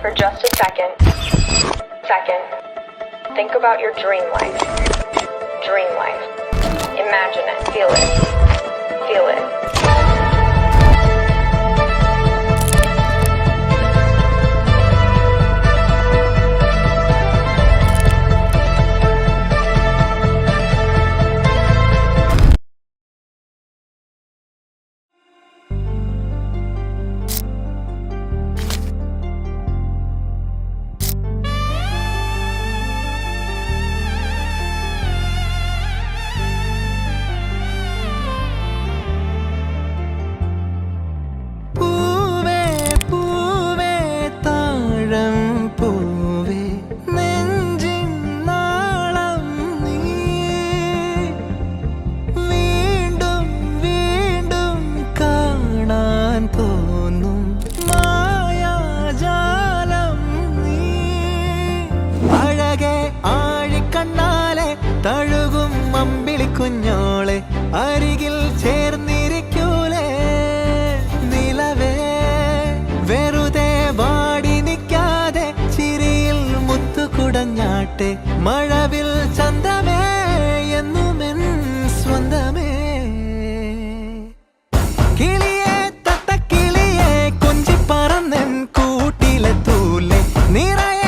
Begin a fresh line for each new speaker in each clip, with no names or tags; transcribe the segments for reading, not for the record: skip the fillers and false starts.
For just a second, think about your dream life. Dream life. Imagine it, feel it. Feel it.
തഴുകും അമ്പിളി കുഞ്ഞോളെ അരികിൽ ചേർന്നിരിക്കൂലേ നിലവേ വെറുതെ വാടി നിൽക്കാതെ ചിരിയിൽ മുത്തുകുടഞ്ഞാട്ടെ മഴവിൽ ചന്തമേ എന്നുമെൻ സ്വന്തമേ കിളിയെ തത്തക്കിളിയെ കൊഞ്ചി പറന്നെൻ കൂട്ടിലെ തൂലെ നിറയെ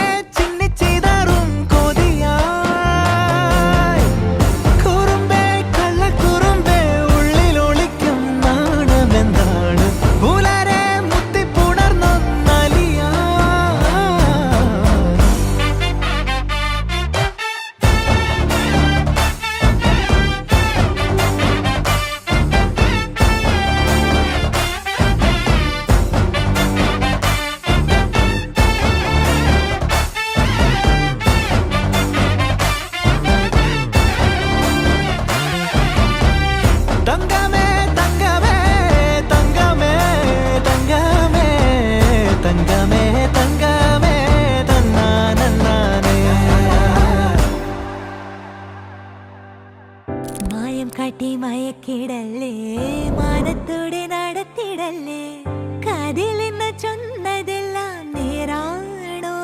കാട്ടി മയക്കിടല്ലേ മാനത്തോടെ നടത്തിടല്ലേ കതിലിന്ന് ചൊന്നതെല്ലാം നേരാണോ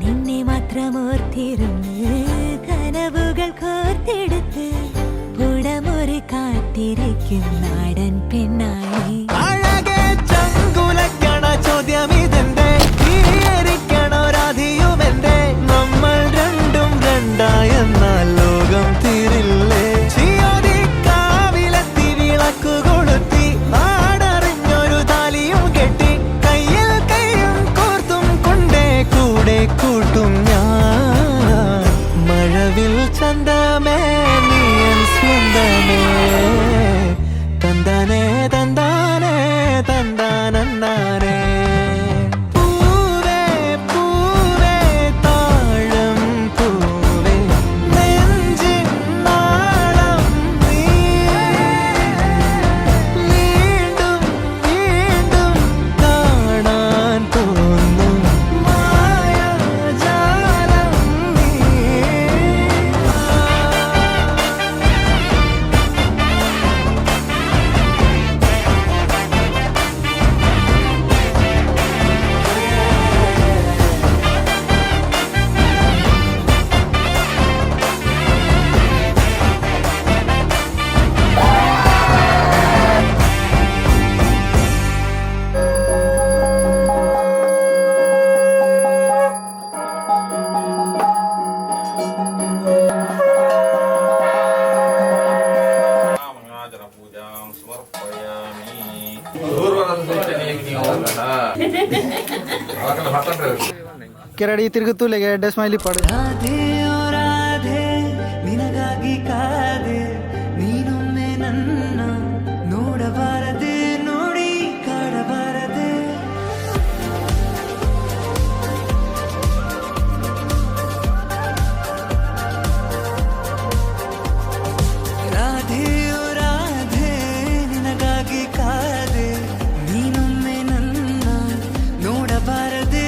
നിന്നെ മാത്രം ഓർത്തിരുന്ന് കനവുകൾ കോർത്തെടുത്ത് പുടമുറി കാത്തിരിക്കും നാടൻ പെണ്ണായി
അഴകെ ചങ്കുലക്കണ ചോദ്യം ഇതെന്റെ തീയരിക്കണോ രാധിയുമെന്റെ നമ്മൾ രണ്ടും രണ്ടായെന്നാൽ ലോകം തീരില്ലേ ചിയോതി കാവിലെത്തി വിളക്കു കൊളുത്തി നാടറിഞ്ഞൊരു താലിയും കെട്ടി കയ്യിൽ കൈയും കോർത്തും കൊണ്ടേ കൂടെ കൂട്ടും ഞാൻ മഴവിൽ ചന്തമേ നീ എൻ സ്വന്തമേ തന്താനേ തന്താനേ തന്താനന്താനേ
ಕೆರಡಿ ತಿರುಗುತ್ತೂಲೆಗೆ ಎಡ್ಡೆ ಸ್ಮೈಲಿ ಪಾಡು
ರಾಧೆ ಓ ರಾಧೆ ನಿನಗಾಗಿ ಕಾದೆ ನೀನೊಮ್ಮೆ ನನ್ನ ನೋಡಬಾರದೆ ನೋಡಿ ಕಾಡಬಾರದೆ ರಾಧೆ ಓ ರಾಧೆ ನಿನಗಾಗಿ ಕಾದೆ ನೀನೊಮ್ಮೆ ನನ್ನ ನೋಡಬಾರದೆ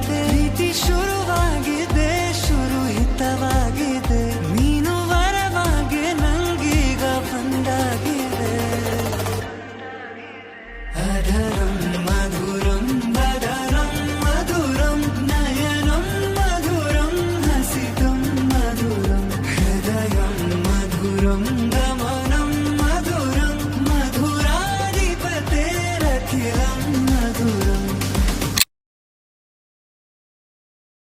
ಪ್ರೀತಿ ಶುರುವಾಗಿದೆ ಶುರು ಹಿತವಾಗಿದೆ ನೀನು ವರವಾಗಿ ನಂಗೀಗ ಬಂದಾಗಿದೆ ಅದರ ಮಗು ദൂരം